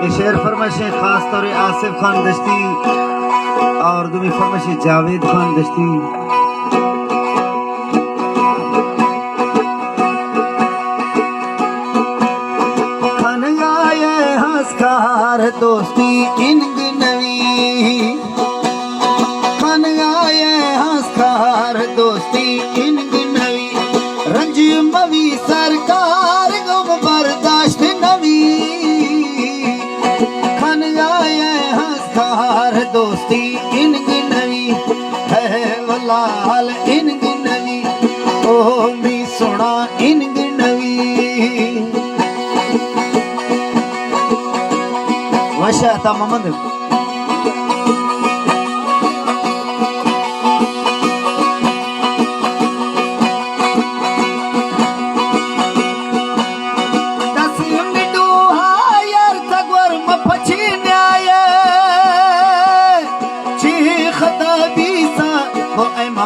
ये शेर फरमाइशें खास तौर आसिफ खान दश्ती और दूसरी फरमाइशें जावेद खान दश्ती। खन आए हंसकार दोस्ती इनग नवी, खन आए हंसकार दोस्ती इनग नवी, रंज मवी सरकार गम बर्दाश्त नवी, खन आए हंसकार दोस्ती इनग नवी, है वलाल इनग नवी, ओ मी सुना इनग नवी। वशा था मोहम्मद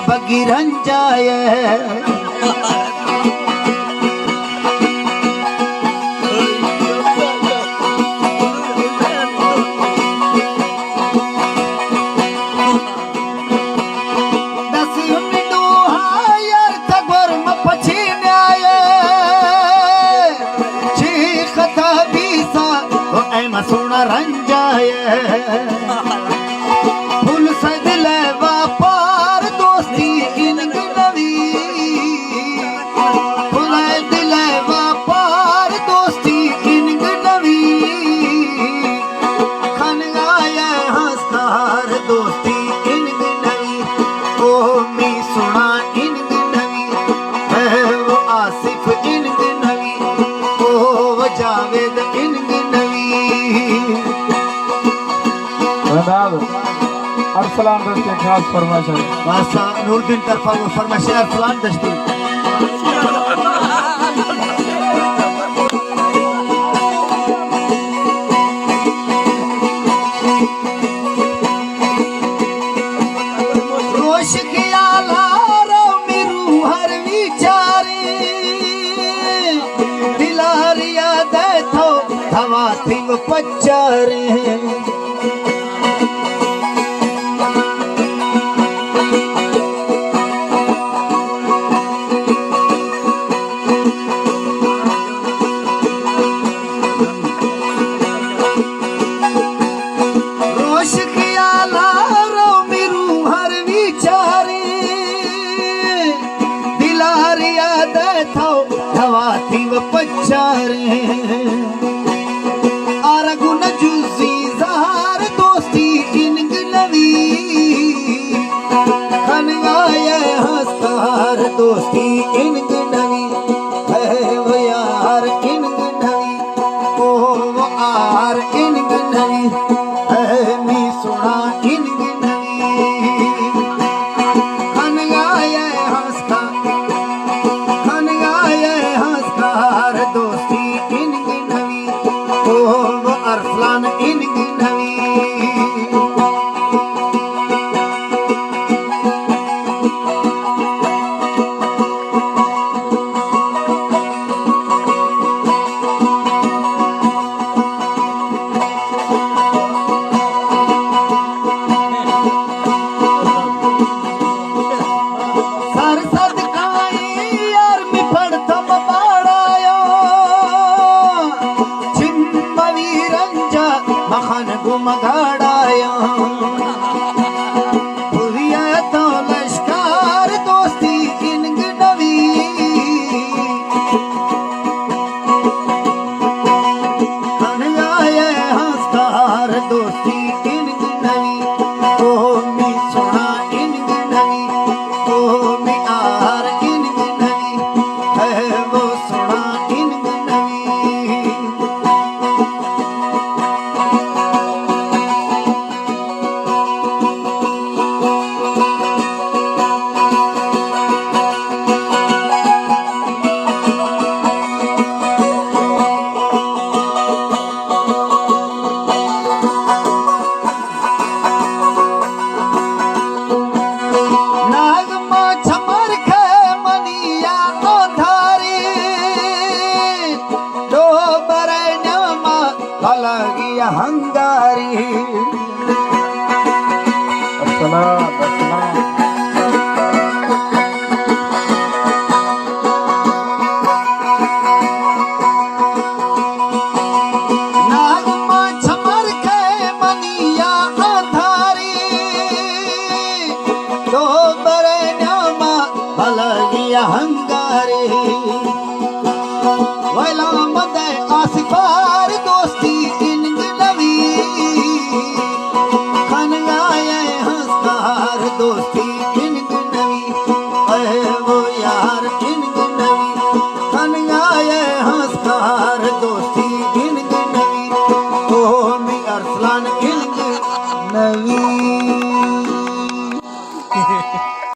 बगी रंजाए सोना रंजाए फुल सजले व्यापार दोस्ती इनग नवी, फुल दिले व्यापार दोस्ती इनग नवी, खन आए हंसकार दोस्ती इनग नवी, ओ मी सुना इनग नवी, है वो आसिफ इनग नवी, ओ वो जावेद इनग नवी। अरसलान दस्ती खास फरमाइश है वासा नूरुद्दीन तरफा वो फरमाइश अरसलान दस्ती। रोश किया लारो मेरू हर विचारे, दिलारिया दे थो धवा थी वो पचारे, पचारे आरगु न जुजी ज़हार दोस्ती इनग नवी, खन आए हंसकार दोस्ती इनग नवी, है वो यार इनग नवी, ओ वो आर इनग नवी, है मी सुना इनग नवी, खन आए हंसकार, खन आए हंसकार दोस्ती इनग नवी, ओ वो अरसलान इनग नवी। मगाड़ाया पुरिया तो लश्कार दोस्ती इनग नवी, खन आए हंसकार दोस्ती इनग नवी, ओ मी सुना इनग नवी, ओ मी आर इनग नवी, है वो सुना इनग नवी। अलगी हंगारी अस्सलाम अस्सलाम नागमा छमर के मनिया अंधारी दो बरे न्यामा अलगी हंगारी वैला मदे आसिफार दोस्ती इनग नवी खन आए हंसदार दोस्ती इनग नवी अरे वो यार इन